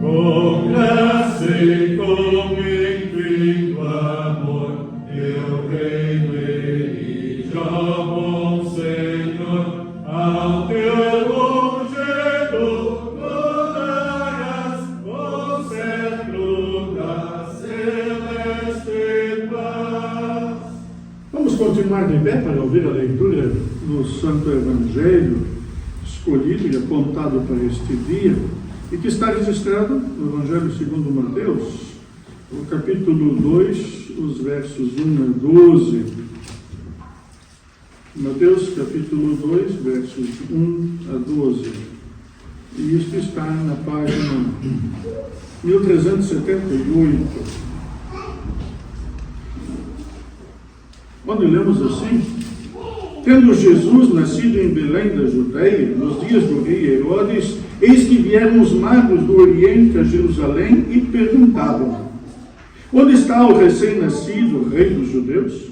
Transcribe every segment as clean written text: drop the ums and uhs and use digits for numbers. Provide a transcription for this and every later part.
Com graça e com infinito amor, eu reino e já, bom Senhor, ao teu ungido glórias, o centro da celeste paz. Vamos continuar de pé para ouvir a leitura do Santo Evangelho escolhido e apontado para este dia, e que está registrado no Evangelho segundo Mateus, no capítulo 2, os versos 1 a 12. Mateus capítulo 2, versos 1 a 12. E isto está na página 1378. Quando lemos assim: tendo Jesus nascido em Belém da Judeia, nos dias do rei Herodes, eis que vieram os magos do Oriente a Jerusalém e perguntavam: onde está o recém-nascido rei dos judeus?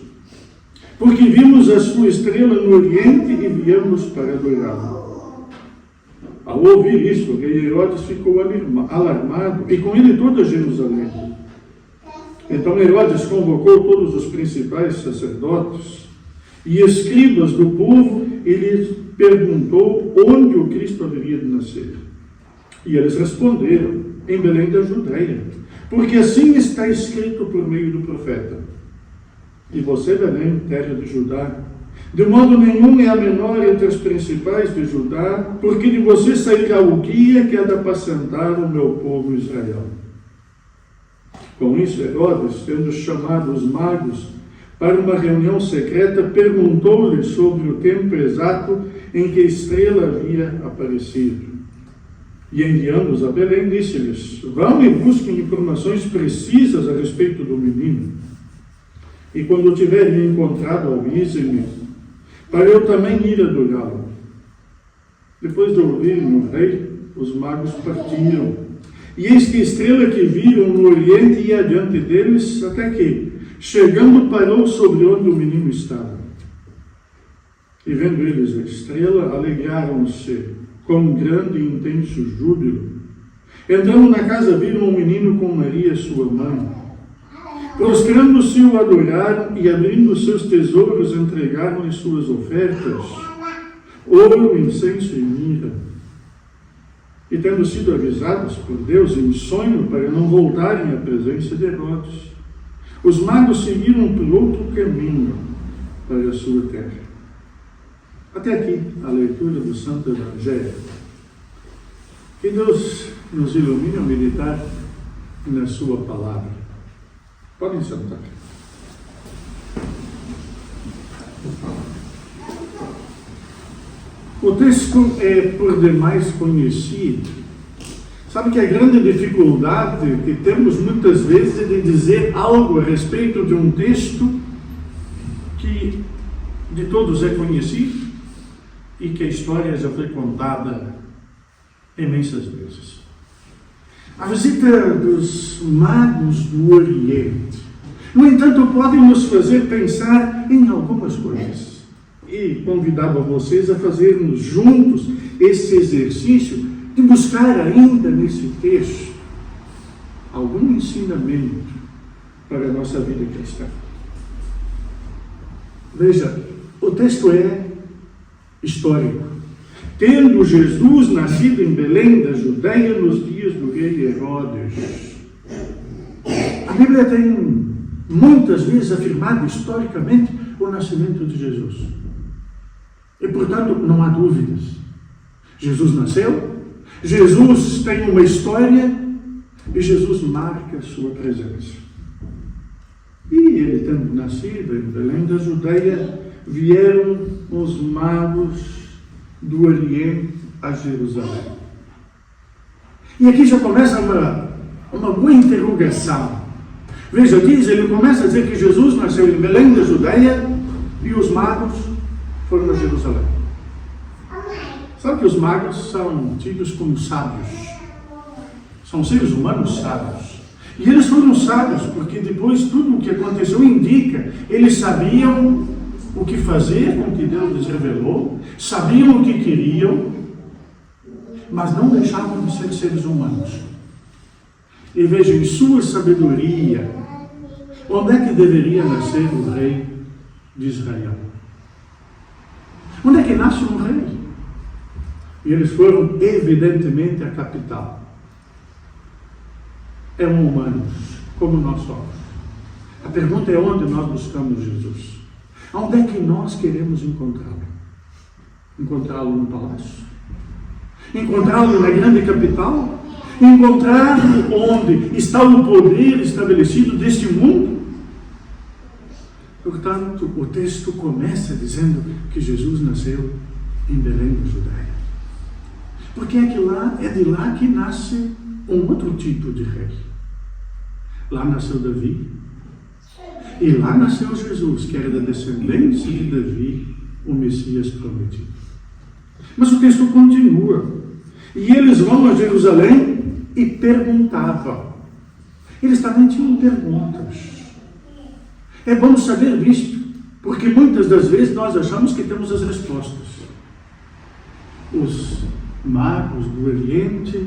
Porque vimos a sua estrela no Oriente e viemos para adorá-lo. Ao ouvir isso, o rei Herodes ficou alarmado, e com ele toda Jerusalém. Então Herodes convocou todos os principais sacerdotes e escribas do povo e lhes perguntou onde o Cristo haveria de nascer. E eles responderam: em Belém da Judeia, porque assim está escrito por meio do profeta: e você, Belém, terra de Judá, de modo nenhum é a menor entre as principais de Judá, porque de você sairá o guia que há de apacentar o meu povo Israel. Com isso, Herodes, tendo chamado os magos para uma reunião secreta, perguntou-lhes sobre o tempo exato em que a estrela havia aparecido. E enviando-os a Belém, disse-lhes: vão e busquem informações precisas a respeito do menino. E quando o tiverem encontrado, avisem-me, para eu também ir adorá-lo. Depois de ouvirem o rei, os magos partiram. E eis que a estrela que viram no Oriente ia adiante deles, até que, chegando, parou sobre onde o menino estava. E vendo eles a estrela, alegraram-se com grande e intenso júbilo. Entrando na casa, viram um menino com Maria, sua mãe. Prostrando-se, o adoraram e, abrindo seus tesouros, entregaram-lhe suas ofertas: ouro, incenso e mirra. E tendo sido avisados por Deus em sonho para não voltarem à presença de Herodes, os magos seguiram por outro caminho para a sua terra. Até aqui a leitura do Santo Evangelho. Que Deus nos ilumine a meditar na sua palavra. Podem sentar. O texto é por demais conhecido. Sabe que a grande dificuldade que temos muitas vezes é de dizer algo a respeito de um texto que de todos é conhecido e que a história já foi contada imensas vezes. A visita dos magos do Oriente, no entanto, pode nos fazer pensar em algumas coisas. E convidava vocês a fazermos juntos esse exercício de buscar ainda nesse texto algum ensinamento para a nossa vida cristã. Veja, o texto é histórico. Tendo Jesus nascido em Belém da Judeia nos dias do rei Herodes. A Bíblia tem muitas vezes afirmado historicamente o nascimento de Jesus. E, portanto, não há dúvidas. Jesus nasceu, Jesus tem uma história e Jesus marca a sua presença. E ele, tendo nascido em Belém da Judeia, vieram os magos do Oriente a Jerusalém. E aqui já começa uma boa interrogação. Veja, ele começa a dizer que Jesus nasceu em Belém da Judeia e os magos foram a Jerusalém. Sabe que os magos são tidos como sábios. São seres humanos sábios. E eles foram sábios, porque depois tudo o que aconteceu indica, eles sabiam o que fazer com o que Deus lhes revelou, sabiam o que queriam, mas não deixavam de ser seres humanos. E vejam, em sua sabedoria, onde é que deveria nascer o rei de Israel? Onde é que nasce um rei? E eles foram, evidentemente, à capital. Eram humanos, como nós somos. A pergunta é onde nós buscamos Jesus. Onde é que nós queremos encontrá-lo? Encontrá-lo no palácio? Encontrá-lo na grande capital? Encontrá-lo onde está o poder estabelecido deste mundo? Portanto, o texto começa dizendo que Jesus nasceu em Belém da Judeia. Porque é de lá que nasce um outro tipo de rei. Lá nasceu Davi. E lá nasceu Jesus, que era da descendência de Davi, o Messias prometido. Mas o texto continua. E eles vão a Jerusalém e perguntavam. Eles também tinham perguntas. É bom saber disto, porque muitas das vezes nós achamos que temos as respostas. Os magos do Oriente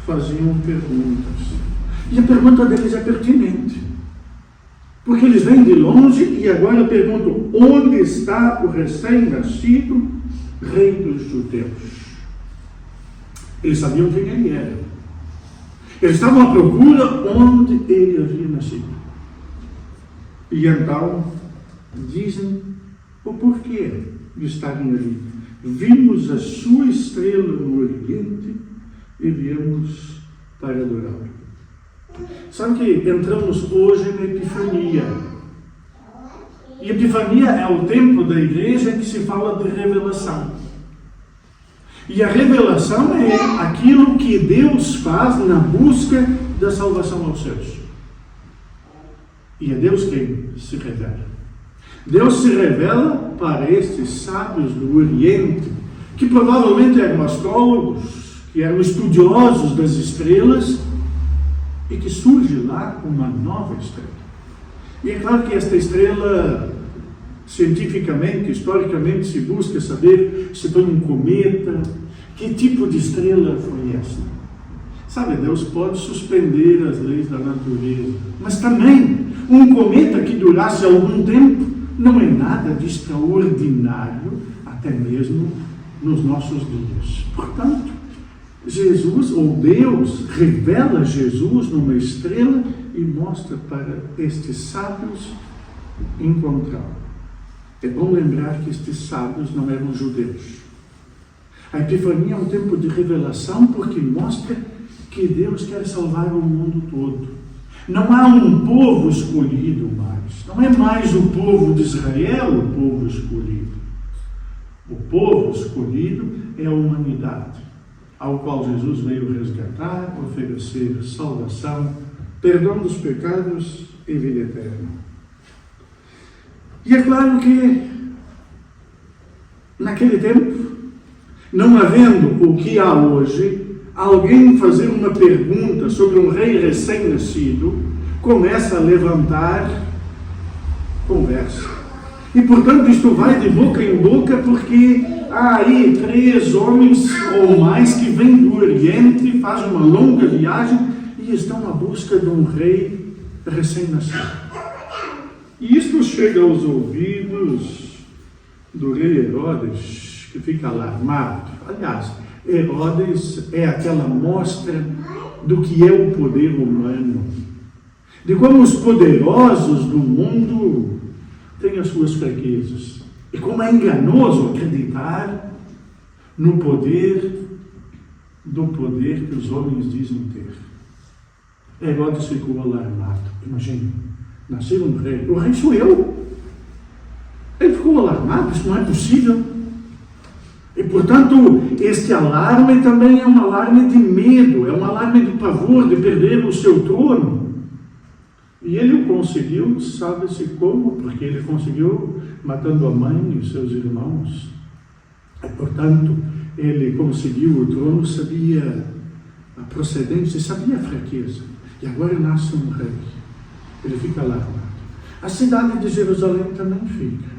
faziam perguntas. E a pergunta deles é pertinente. Porque eles vêm de longe e agora perguntam: onde está o recém-nascido rei dos judeus? Eles sabiam quem ele era. Eles estavam à procura onde ele havia nascido. E então dizem o porquê de estarem ali. Vimos a sua estrela no Oriente e viemos para adorá-lo. Sabe que entramos hoje na Epifania. E Epifania é o tempo da igreja em que se fala de revelação. E a revelação é aquilo que Deus faz na busca da salvação aos seus. E é Deus quem se revela. Deus se revela para estes sábios do Oriente, que provavelmente eram astrólogos, que eram estudiosos das estrelas, e que surge lá uma nova estrela. E é claro que esta estrela, cientificamente, historicamente, se busca saber se foi um cometa, que tipo de estrela foi essa. Sabe, Deus pode suspender as leis da natureza, mas também um cometa que durasse algum tempo não é nada de extraordinário, até mesmo nos nossos dias. Portanto, Jesus, ou Deus, revela Jesus numa estrela e mostra para estes sábios encontrá-lo. É bom lembrar que estes sábios não eram judeus. A Epifania é um tempo de revelação porque mostra que Deus quer salvar o mundo todo. Não há um povo escolhido mais. Não é mais o povo de Israel o povo escolhido. O povo escolhido é a humanidade, ao qual Jesus veio resgatar, oferecer salvação, perdão dos pecados e vida eterna. E é claro que, naquele tempo, não havendo o que há hoje, alguém fazer uma pergunta sobre um rei recém-nascido começa a levantar conversa. E, portanto, isto vai de boca em boca porque há aí 3 homens ou mais que vêm do Oriente, fazem uma longa viagem e estão à busca de um rei recém-nascido. E isto chega aos ouvidos do rei Herodes, que fica alarmado. Aliás, Herodes é aquela mostra do que é o poder humano, de como os poderosos do mundo têm as suas fraquezas, e como é enganoso acreditar no poder que os homens dizem ter. Herodes ficou alarmado. Imagina, nasceu um rei, o rei sou eu. Ele ficou alarmado, isso não é possível. E, portanto, este alarme também é um alarme de medo, é um alarme de pavor, de perder o seu trono. E ele conseguiu, sabe-se como, porque ele conseguiu matando a mãe e os seus irmãos. E, portanto, ele conseguiu o trono, sabia a procedência, sabia a fraqueza. E agora nasce um rei. Ele fica alarmado. A cidade de Jerusalém também fica.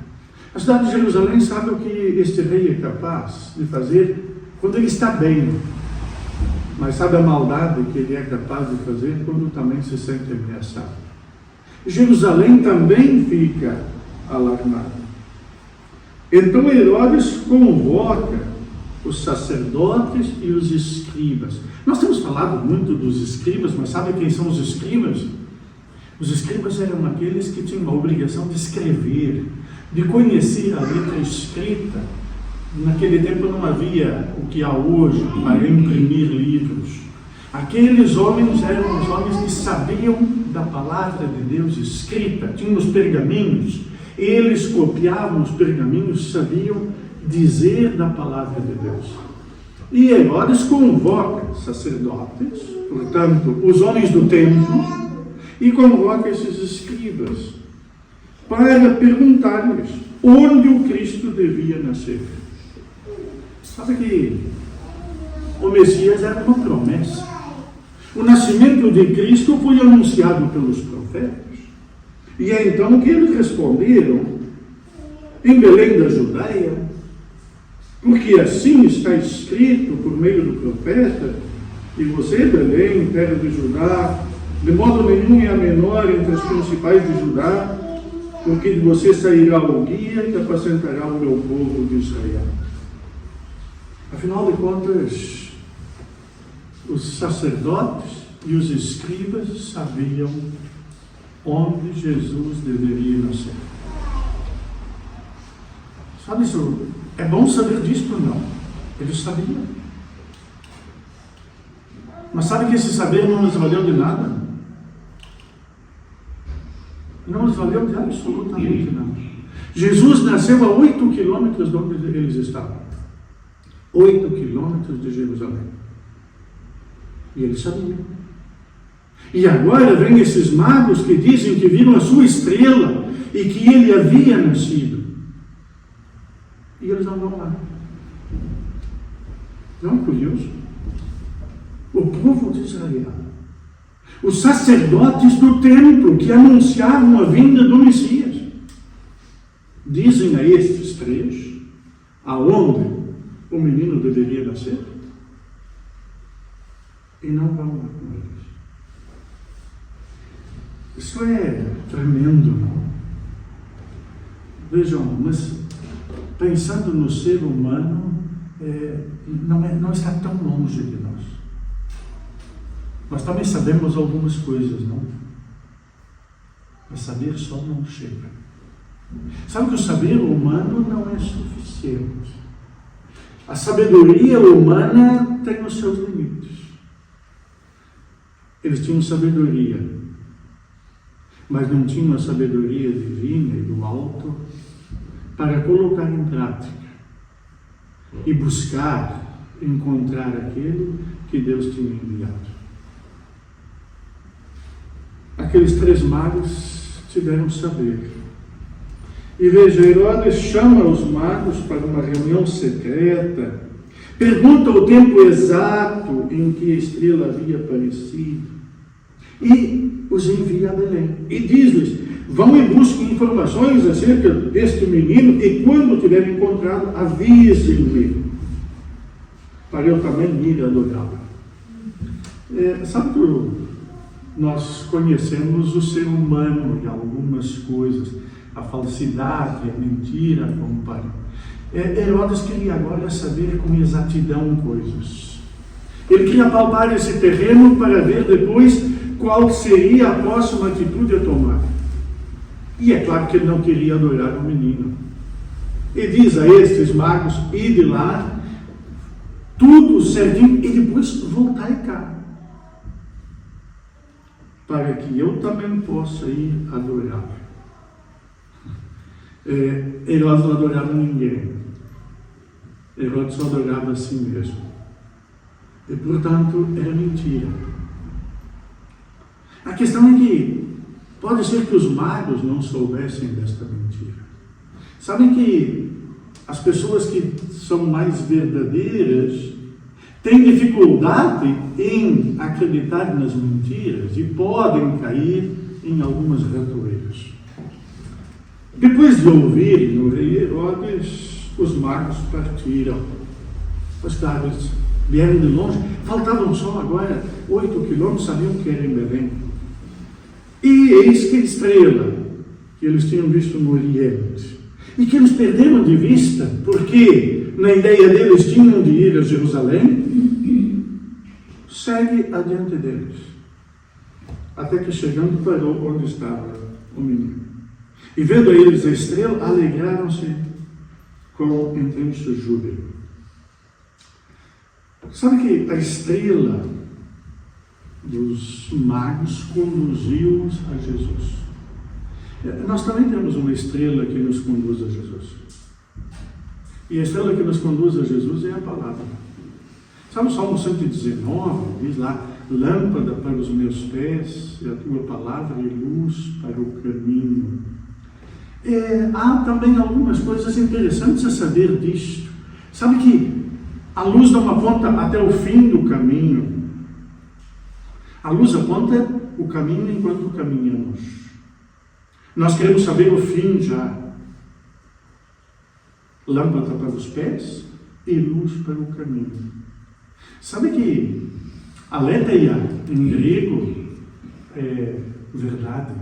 A cidade de Jerusalém sabe o que este rei é capaz de fazer quando ele está bem. Mas sabe a maldade que ele é capaz de fazer quando também se sente ameaçado. Jerusalém também fica alarmado. Então Herodes convoca os sacerdotes e os escribas. Nós temos falado muito dos escribas, mas sabe quem são os escribas? Os escribas eram aqueles que tinham a obrigação de escrever, de conhecer a letra escrita. Naquele tempo não havia o que há hoje para imprimir livros. Aqueles homens eram os homens que sabiam da palavra de Deus escrita, tinham os pergaminhos, eles copiavam os pergaminhos, sabiam dizer da palavra de Deus. E Herodes convoca sacerdotes, portanto, os homens do templo, e convoca esses escribas para perguntar-lhes onde o Cristo devia nascer. Sabe que o Messias era uma promessa. O nascimento de Cristo foi anunciado pelos profetas. E é então que eles responderam, em Belém da Judeia, porque assim está escrito por meio do profeta, e você, Belém, terra de Judá, de modo nenhum é a menor entre as principais de Judá, porque de você sairá o guia que apacentará o meu povo de Israel. Afinal de contas, os sacerdotes e os escribas sabiam onde Jesus deveria nascer. Sabe isso? É bom saber disso ou não? Eles sabiam. Mas sabe que esse saber não nos valeu de nada? Não nos valeu de absolutamente nada. Jesus nasceu a 8 quilômetros de onde eles estavam. 8 quilômetros de Jerusalém. E eles sabiam. E agora vem esses magos que dizem que viram a sua estrela e que ele havia nascido. E eles não vão lá. Não é curioso? O povo de Israel, os sacerdotes do templo que anunciavam a vinda do Messias, dizem a estes três aonde o menino deveria nascer e não vão lá com eles. Isso é tremendo, não? Vejam, mas pensando no ser humano, não está tão longe de nós. Nós também sabemos algumas coisas, não? Mas saber só não chega. Sabe que o saber humano não é suficiente. A sabedoria humana tem os seus limites. Eles tinham sabedoria, mas não tinham a sabedoria divina e do alto para colocar em prática e buscar encontrar aquele que Deus tinha enviado. Aqueles três magos tiveram saber. E veja, Herodes chama os magos para uma reunião secreta, pergunta o tempo exato em que a estrela havia aparecido e os envia a Belém. E diz-lhes, vão e busquem informações acerca deste menino e quando tiverem encontrado, avisem-me, para eu também ir adorá-lo. Sabe que nós conhecemos o ser humano em algumas coisas, a falsidade, a mentira, acompanha. Herodes queria agora saber com exatidão coisas. Ele queria palpar esse terreno para ver depois qual seria a próxima atitude a tomar. E é claro que ele não queria adorar o menino. E diz a estes magos, ide lá, tudo certinho, e depois voltai cá, para que eu também possa ir adorar. Herodes não adorava ninguém. Herodes só adorava a si mesmo. E, portanto, era mentira. A questão é que pode ser que os magos não soubessem desta mentira. Sabem que as pessoas que são mais verdadeiras têm dificuldade em acreditar nas mentiras e podem cair em algumas ratoeiras. Depois de ouvirem o rei Herodes, os magos partiram. Os caras vieram de longe, faltavam só agora 8 quilômetros, sabiam que era em Belém. E eis que a estrela que eles tinham visto no Oriente, e que eles perderam de vista, porque na ideia deles tinham de ir a Jerusalém, segue adiante deles, até que chegando parou onde estava o menino. E vendo eles a estrela, alegraram-se com intenso júbilo. Sabe que a estrela dos magos conduziu-os a Jesus. Nós também temos uma estrela que nos conduz a Jesus. E a estrela que nos conduz a Jesus é a palavra. Sabe o Salmo 119, diz lá, lâmpada para os meus pés, e a tua palavra e luz para o caminho. Há também algumas coisas interessantes a saber disto. Sabe que a luz não aponta até o fim do caminho. A luz aponta o caminho enquanto caminhamos. Nós queremos saber o fim já. Lâmpada para os pés e luz para o caminho. Sabe que aletheia em grego é verdade.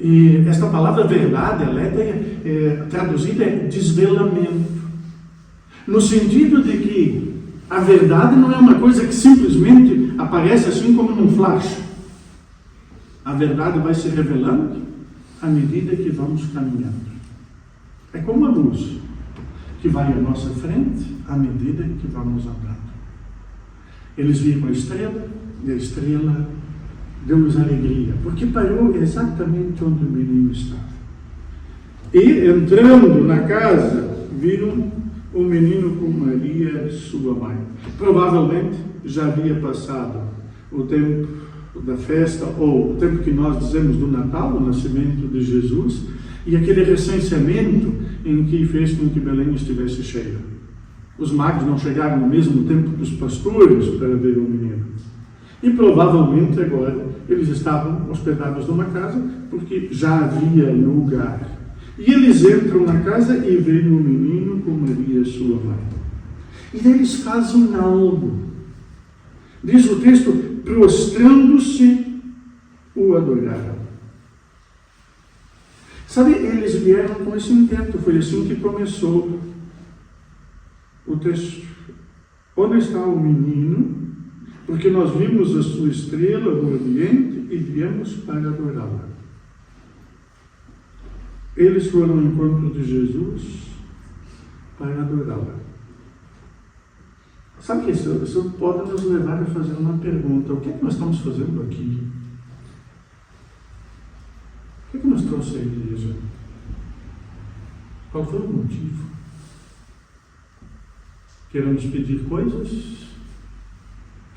E esta palavra verdade, aletheia, traduzida é desvelamento. No sentido de que a verdade não é uma coisa que simplesmente aparece assim como num flash. A verdade vai se revelando à medida que vamos caminhando. É como a luz que vai à nossa frente à medida que vamos andando. Eles viram a estrela e a estrela deu-nos alegria, porque parou exatamente onde o menino estava. E entrando na casa, viram o menino com Maria, sua mãe. Provavelmente já havia passado o tempo da festa, ou o tempo que nós dizemos do Natal, o nascimento de Jesus, e aquele recenseamento em que fez com que Belém estivesse cheia. Os magos não chegaram no mesmo tempo que os pastores para ver o menino. E provavelmente agora eles estavam hospedados numa casa, porque já havia lugar. E eles entram na casa e veem o menino com Maria, sua mãe. E daí eles fazem algo. Diz o texto, prostrando-se, o adoraram. Sabe, eles vieram com esse intento, foi assim que começou o texto. Onde está o menino? Porque nós vimos a sua estrela no Oriente e viemos para adorá-la. Eles foram ao encontro de Jesus para adorá-la. Sabe que isso pode nos levar a fazer uma pergunta. O que é que nós estamos fazendo aqui? O que é que nos trouxe à igreja? Qual foi o motivo? Queremos pedir coisas?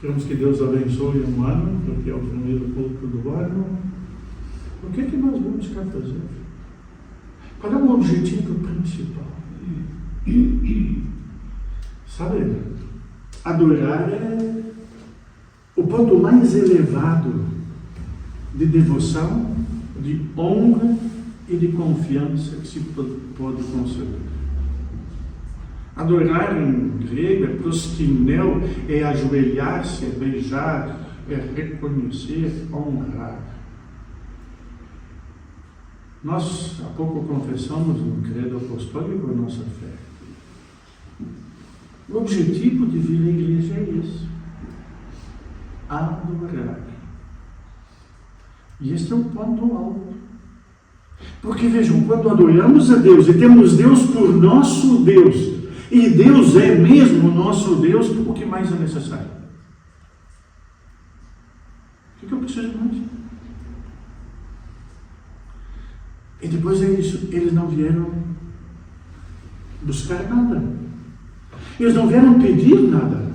Queremos que Deus abençoe um ano, porque é o primeiro culto do ano? O que é que nós vamos buscar fazer? Qual é o objetivo principal? Sabe, adorar é o ponto mais elevado de devoção, de honra e de confiança que se pode conceder. Adorar em grego é proskinel, é ajoelhar-se, é beijar, é reconhecer, honrar. Nós, há pouco, confessamos no credo apostólico a nossa fé. O objetivo de vir à igreja é esse: adorar. E este é o ponto alto. Porque vejam, quando adoramos a Deus e temos Deus por nosso Deus, e Deus é mesmo o nosso Deus, o que mais é necessário? O que eu preciso mais? E depois é isso, eles não vieram buscar nada. Eles não vieram pedir nada.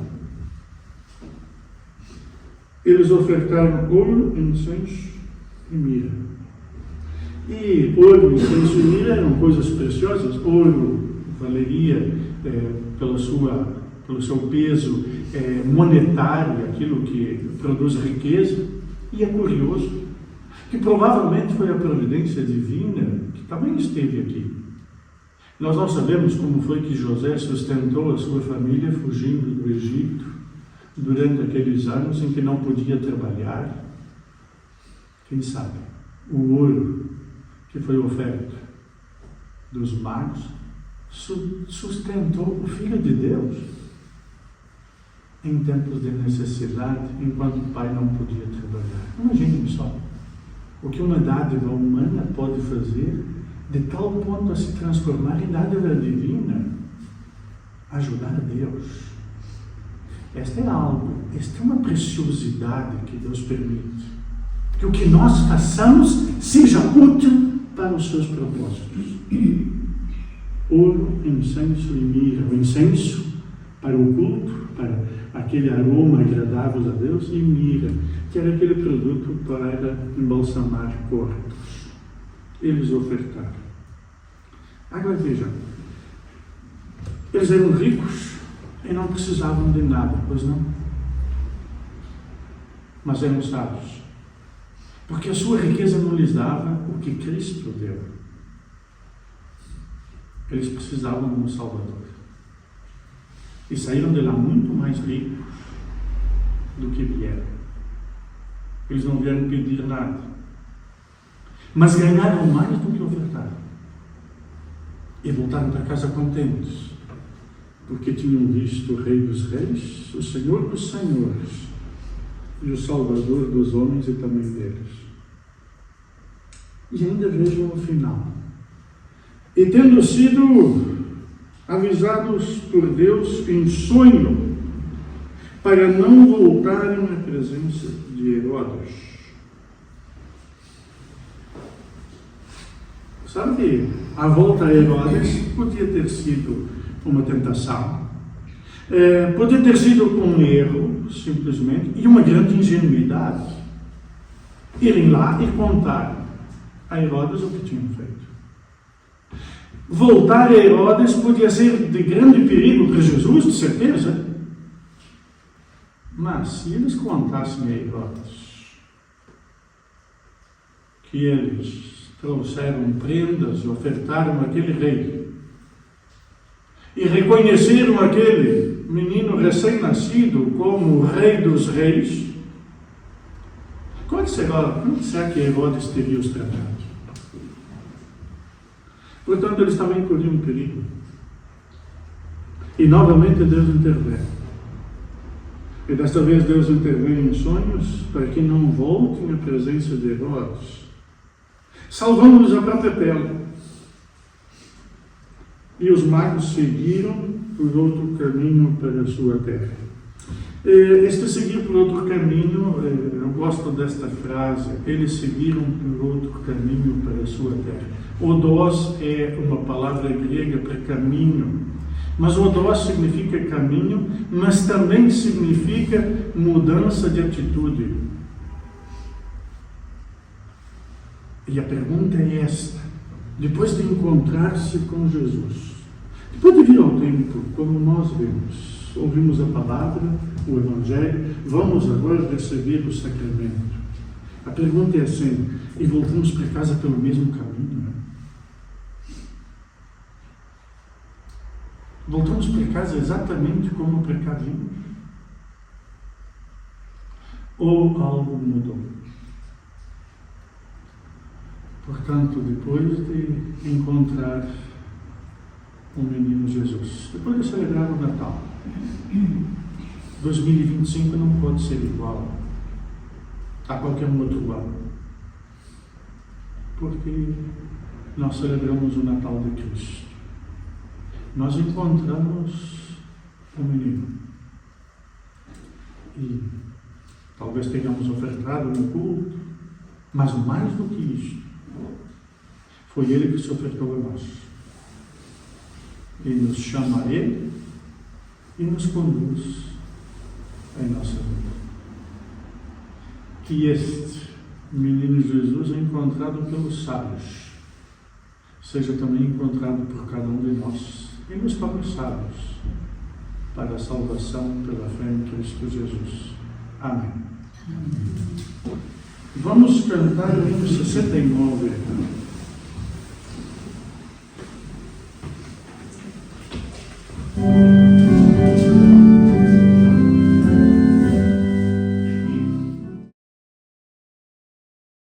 Eles ofertaram ouro, incenso e mira. E ouro, incenso e mira eram coisas preciosas. Ouro valeria pela pelo seu peso monetário, aquilo que produz riqueza. E é curioso que provavelmente foi a providência divina que também esteve aqui. Nós não sabemos como foi que José sustentou a sua família fugindo do Egito durante aqueles anos em que não podia trabalhar. Quem sabe? O ouro que foi oferta dos magos sustentou o Filho de Deus em tempos de necessidade, enquanto o pai não podia trabalhar. Imaginem só o que uma dádiva humana pode fazer de tal ponto a se transformar em dádiva divina. Ajudar a Deus. Esta é uma preciosidade que Deus permite. Que o que nós façamos seja útil para os seus propósitos. Ouro, incenso e mirra. O incenso para o culto, para aquele aroma agradável a Deus, e mirra, que era aquele produto para embalsamar corpos. Eles ofertaram. Agora vejam, eles eram ricos e não precisavam de nada, pois não? Mas eram sábios, porque a sua riqueza não lhes dava o que Cristo deu. Eles precisavam de um Salvador. E saíram de lá muito mais ricos do que vieram. Eles não vieram pedir nada, mas ganharam mais do que ofertaram. E voltaram para casa contentes, porque tinham visto o Rei dos Reis, o Senhor dos Senhores, e o Salvador dos homens e também deles. E ainda vejam o final. E tendo sido avisados por Deus em sonho, para não voltarem à presença de Herodes. Sabe que a volta a Herodes podia ter sido uma tentação, podia ter sido um erro, simplesmente, e uma grande ingenuidade. Irem lá e contar a Herodes o que tinham feito. Voltar a Herodes podia ser de grande perigo para Jesus, de certeza. Mas se eles contassem a Herodes que eles trouxeram prendas e ofertaram aquele rei, e reconheceram aquele menino recém-nascido como o Rei dos Reis, como será que Herodes teria os tratado? Portanto, eles também corriam perigo. E novamente Deus intervém. E desta vez Deus intervém em sonhos para que não voltem à presença de Herodes, salvando-lhes a própria pele. E os magos seguiram por outro caminho para a sua terra. Este seguir por outro caminho, eu gosto desta frase, eles seguiram por outro caminho para a sua terra. Odós é uma palavra grega para caminho, mas odós significa caminho, mas também significa mudança de atitude. E a pergunta é esta: depois de encontrar-se com Jesus, depois de vir ao templo, como nós vemos, ouvimos a palavra, o Evangelho, vamos agora receber o sacramento. A pergunta é assim: e voltamos para casa pelo mesmo caminho? Voltamos para casa exatamente como para cá vimos? Ou algo mudou? Portanto, depois de encontrar o menino Jesus, depois de celebrar o Natal, 2025 não pode ser igual a qualquer outro ano, porque nós celebramos o Natal de Cristo. Nós encontramos o menino e talvez tenhamos ofertado no culto, mas mais do que isto, foi ele que se ofertou a nós e nos chama a ele e nos conduz em nossa vida. Que este menino Jesus, encontrado pelos sábios, seja também encontrado por cada um de nós e nos próprios sábios, para a salvação pela fé em Cristo Jesus. Amém. Vamos cantar o hino 69.